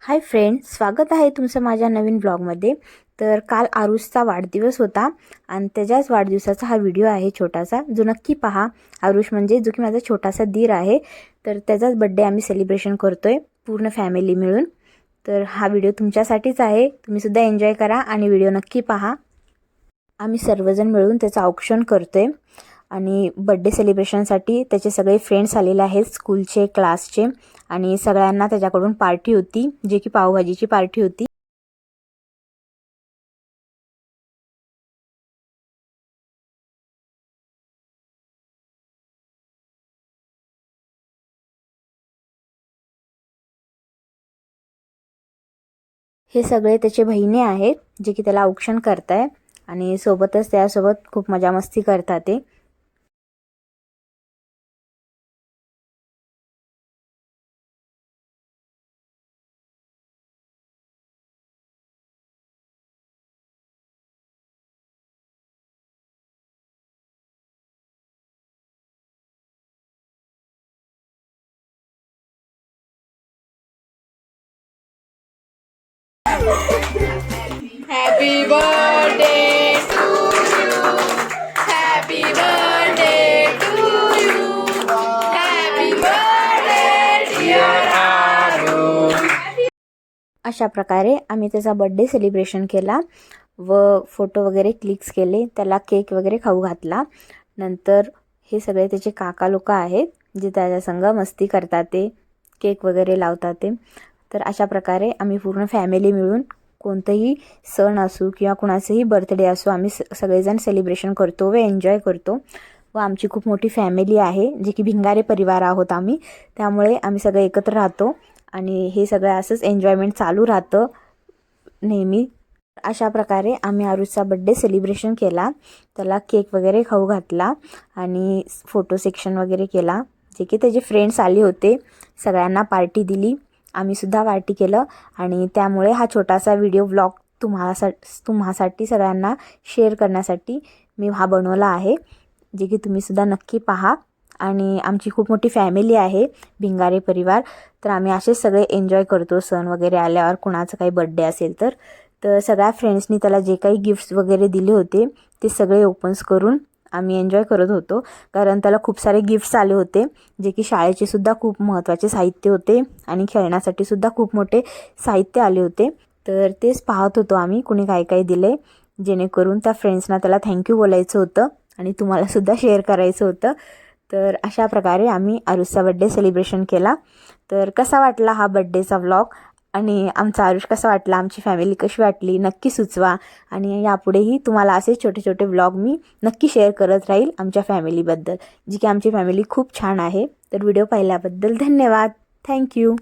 Hi friends, स्वागत आहे तुमचं माझ्या नवीन ब्लॉगमध्ये। तर काल आरुषचा वाढदिवस होता आणि त्याच्याच वाढदिवसाचा हा व्हिडिओ आहे छोटासा, जो नक्की पहा। आरुष म्हणजे जो की माझा छोटासा दीर आहे, तर त्याचाच बर्थडे आम्ही सेलिब्रेशन करतोय पूर्ण फॅमिली मिळून। तर हा व्हिडिओ तुमच्यासाठीच आहे, तुम्ही सुद्धा एन्जॉय करा आणि व्हिडिओ नक्की पहा। आम्ही सर्वजण मिळून त्याचं औक्षण करतोय आणि बर्थडे सेलिब्रेशनसाठी त्याचे सगळे फ्रेंड्स आलेले आहेत, स्कूलचे, क्लासचे, आणि सगळ्यांना त्याच्याकडून पार्टी होती, जे की पावभाजीची पार्टी होती। हे सगळे त्याचे बहिणी आहेत, जे की त्याला औक्षण करताय आणि सोबतच त्यासोबत खूप मजा मस्ती करतात ते। Happy birthday to you. Happy birthday to you. Happy birthday dear Aru. अशा प्रकारे आम्ही त्याचा बर्थडे सेलिब्रेशन केला व फोटो वगैरे क्लिक्स केले, त्याला केक वगैरे खाऊ घातला। नंतर हे सगळे त्याचे काका लोक आहेत, जे त्याच्या संग मस्ती करतात, ते केक वगैरे लावतात ते। तर अशा प्रकारे आम्ही पूर्ण फॅमिली मिळून कोणतेही सण असो किंवा कुणाचेही बर्थडे असो, आम्ही सगळेजण सेलिब्रेशन करतो व एन्जॉय करतो। व आमची खूप मोठी फॅमिली आहे, जे की भिंगारे परिवार आहोत आम्ही, त्यामुळे आम्ही सगळे एकत्र राहतो आणि हे सगळं असंच एन्जॉयमेंट चालू राहतं नेहमी। अशा प्रकारे आम्ही आरुषचा बर्थडे सेलिब्रेशन केला, त्याला केक वगैरे खाऊ घातला आणि फोटो सेक्शन वगैरे केला, जे की त्याचे फ्रेंड्स आले होते, सगळ्यांना पार्टी दिली, आम्ही सुद्धा पार्टी केलं। आणि त्यामुळे हा छोटासा व्हिडिओ ब्लॉग तुम्हासाठी सगळ्यांना शेअर करण्यासाठी मी हा बनवला आहे, जे की तुम्ही सुद्धा नक्की पहा। आणि आमची खूप मोठी फॅमिली आहे, भिंगारे परिवार, तर आम्ही असेच सगळे एन्जॉय करतो सण वगैरे आल्यावर, कुणाचं काही बर्थडे असेल तर सगळ्या फ्रेंड्सनी त्याला जे काही गिफ्ट्स वगैरे दिले होते ते सगळे ओपन्स करून आम्ही एन्जॉय करत होतो, कारण त्याला खूप सारे गिफ्ट्स आले होते, जे की शाळेचे सुद्धा खूप महत्त्वाचे साहित्य होते आणि खेळण्यासाठी सुद्धा खूप मोठे साहित्य आले होते। तर तेच पाहत होतो आम्ही, कुणी काय काय दिले, जेणेकरून त्या फ्रेंड्सना त्याला थँक्यू बोलायचं होतं आणि तुम्हाला सुद्धा शेअर करायचं होतं। तर अशा प्रकारे आम्ही आरुषचा बर्थडे सेलिब्रेशन केला। तर कसा वाटला हा बर्थडेचा व्लॉग आणि आमचा आरुष कसा वाटला, आमची फॅमिली कशी वाटली, नक्की सुचवा। आणि यापुढेही तुम्हाला असे छोटे छोटे व्लॉग मी नक्की शेअर करत राहील आमच्या फॅमिलीबद्दल, जी की आमची फॅमिली खूप छान आहे। तर व्हिडिओ पाहिल्याबद्दल धन्यवाद, थँक्यू।